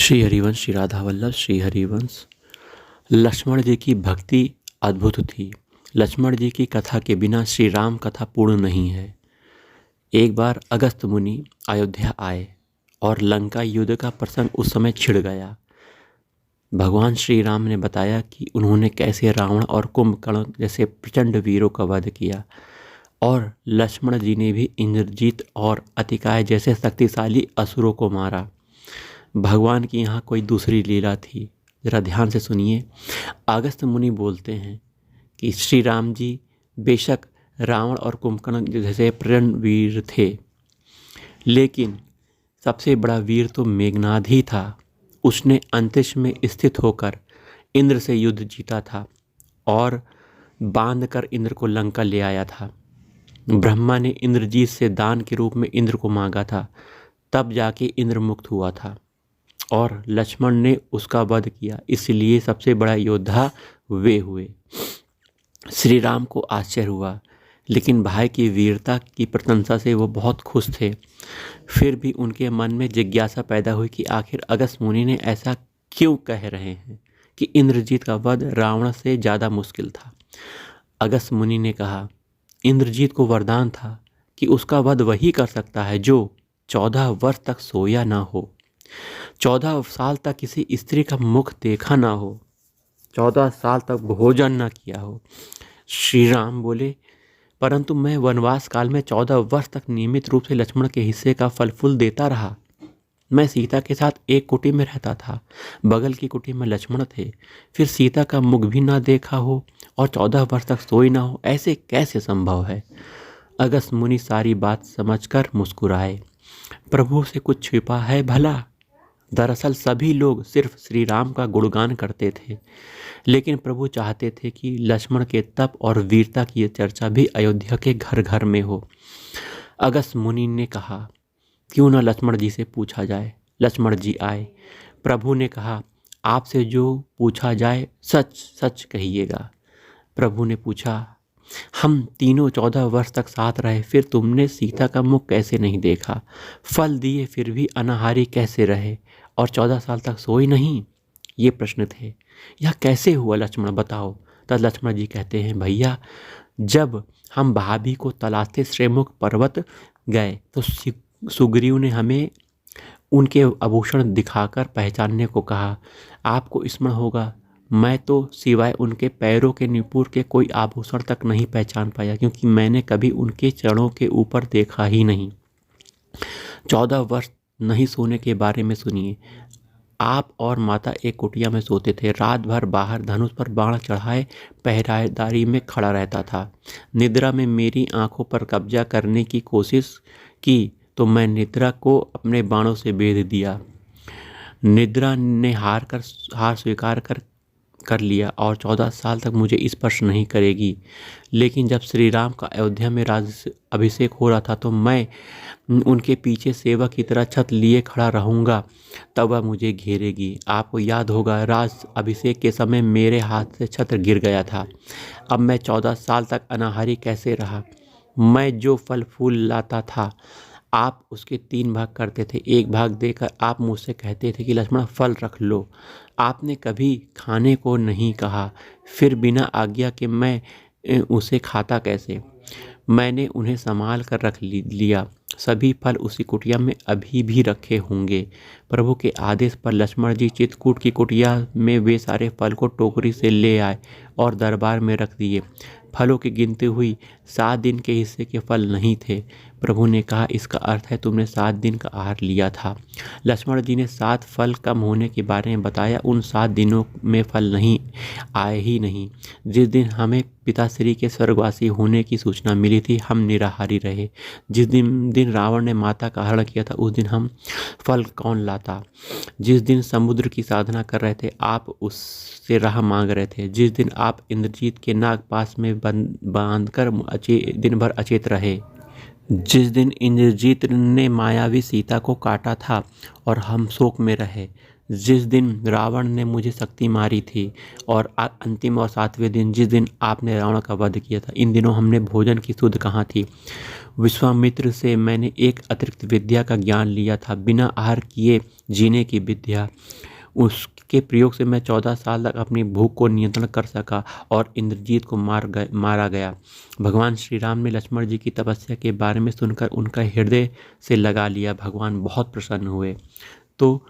श्री हरिवंश श्री राधा वल्लभ श्री हरिवंश। लक्ष्मण जी की भक्ति अद्भुत थी। लक्ष्मण जी की कथा के बिना श्री राम कथा पूर्ण नहीं है। एक बार अगस्त मुनि अयोध्या आए और लंका युद्ध का प्रसंग उस समय छिड़ गया। भगवान श्री राम ने बताया कि उन्होंने कैसे रावण और कुंभकर्ण जैसे प्रचंड वीरों का वध किया, और लक्ष्मण जी ने भी इंद्रजीत और अतिकाय जैसे शक्तिशाली असुरों को मारा। भगवान की यहाँ कोई दूसरी लीला थी। जरा ध्यान से सुनिए। अगस्त मुनि बोलते हैं कि श्री राम जी बेशक रावण और कुंभकर्ण जैसे प्रचंड वीर थे, लेकिन सबसे बड़ा वीर तो मेघनाद ही था। उसने अंतरिक्ष में स्थित होकर इंद्र से युद्ध जीता था और बांध कर इंद्र को लंका ले आया था। ब्रह्मा ने इंद्रजीत से दान के रूप में इंद्र को मांगा था, तब जाके इंद्र मुक्त हुआ था और लक्ष्मण ने उसका वध किया। इसलिए सबसे बड़ा योद्धा वे हुए। श्री राम को आश्चर्य हुआ, लेकिन भाई की वीरता की प्रशंसा से वो बहुत खुश थे। फिर भी उनके मन में जिज्ञासा पैदा हुई कि आखिर अगस्त मुनि ने ऐसा क्यों कह रहे हैं कि इंद्रजीत का वध रावण से ज़्यादा मुश्किल था। अगस्त मुनि ने कहा, इंद्रजीत को वरदान था कि उसका वध वही कर सकता है जो 14 वर्ष तक सोया ना हो, 14 साल तक किसी स्त्री का मुख देखा ना हो, 14 साल तक भोजन ना किया हो। श्री राम बोले, परंतु मैं वनवास काल में 14 वर्ष तक नियमित रूप से लक्ष्मण के हिस्से का फल फूल देता रहा। मैं सीता के साथ एक कुटी में रहता था, बगल की कुटी में लक्ष्मण थे। फिर सीता का मुख भी ना देखा हो और 14 वर्ष तक सोई ना हो, ऐसे कैसे संभव है। अगस्त मुनि सारी बात समझकर मुस्कुराए। प्रभु से कुछ छिपा है भला। दरअसल सभी लोग सिर्फ श्री राम का गुणगान करते थे, लेकिन प्रभु चाहते थे कि लक्ष्मण के तप और वीरता की चर्चा भी अयोध्या के घर घर में हो। अगस्त मुनि ने कहा, क्यों न लक्ष्मण जी से पूछा जाए। लक्ष्मण जी आए। प्रभु ने कहा, आपसे जो पूछा जाए सच सच कहिएगा। प्रभु ने पूछा, हम तीनों 14 वर्ष तक साथ रहे, फिर तुमने सीता का मुख कैसे नहीं देखा? फल दिए फिर भी अनाहारी कैसे रहे और 14 साल तक सोई नहीं? ये प्रश्न थे। यह कैसे हुआ लक्ष्मण, बताओ। तब लक्ष्मण जी कहते हैं, भैया, जब हम भाभी को तलाशते श्रीमुख पर्वत गए तो सुग्रीव ने हमें उनके आभूषण दिखाकर पहचानने को कहा। आपको स्मरण होगा, मैं तो सिवाय उनके पैरों के नुपुर के कोई आभूषण तक नहीं पहचान पाया, क्योंकि मैंने कभी उनके चरणों के ऊपर देखा ही नहीं। 14 वर्ष नहीं सोने के बारे में सुनिए। आप और माता एक कुटिया में सोते थे। रात भर बाहर धनुष पर बाण चढ़ाए पहरेदारी में खड़ा रहता था। निद्रा में मेरी आंखों पर कब्जा करने की कोशिश की तो मैं निद्रा को अपने बाणों से बेध दिया। निद्रा ने हार स्वीकार कर लिया और 14 साल तक मुझे स्पर्श नहीं करेगी। लेकिन जब श्री राम का अयोध्या में राज अभिषेक हो रहा था तो मैं उनके पीछे सेवक की तरह छत लिए खड़ा रहूँगा, तब वह मुझे घेरेगी। आपको याद होगा, राज अभिषेक के समय मेरे हाथ से छत्र गिर गया था। अब मैं 14 साल तक अनाहारी कैसे रहा। मैं जो फल फूल लाता था आप उसके 3 भाग करते थे। एक भाग देकर आप मुझसे कहते थे कि लक्ष्मण फल रख लो। आपने कभी खाने को नहीं कहा, फिर बिना आज्ञा के मैं उसे खाता कैसे। मैंने उन्हें संभाल कर रख लिया। सभी फल उसी कुटिया में अभी भी रखे होंगे। प्रभु के आदेश पर लक्ष्मण जी चित्रकूट की कुटिया में वे सारे फल को टोकरी से ले आए और दरबार में रख दिए। फलों की गिनती हुई। 7 दिन के हिस्से के फल नहीं थे। प्रभु ने कहा, इसका अर्थ है तुमने 7 दिन का आहार लिया था। लक्ष्मण जी ने 7 फल कम होने के बारे में बताया। उन 7 दिनों में फल नहीं आए ही नहीं। जिस दिन हमें पिताश्री के स्वर्गवासी होने की सूचना मिली थी, हम निराहारी रहे। जिस दिन रावण ने माता का हरण किया था, उस दिन हम फल कौन लाता। जिस दिन समुद्र की साधना कर रहे थे, आप उससे राह मांग रहे थे। जिस दिन आप इंद्रजीत के नाग पास में बांध कर दिन भर अचेत रहे, जिस दिन इंद्रजीत ने मायावी सीता को काटा था और हम शोक में रहे, जिस दिन रावण ने मुझे शक्ति मारी थी, और अंतिम और सातवें दिन जिस दिन आपने रावण का वध किया था, इन दिनों हमने भोजन की सुध कहाँ थी। विश्वामित्र से मैंने एक अतिरिक्त विद्या का ज्ञान लिया था, बिना आहार किए जीने की विद्या। उसके प्रयोग से मैं 14 साल तक अपनी भूख को नियंत्रण कर सका और इंद्रजीत को मारा गया। भगवान श्री राम ने लक्ष्मण जी की तपस्या के बारे में सुनकर उनका हृदय से लगा लिया। भगवान बहुत प्रसन्न हुए। तो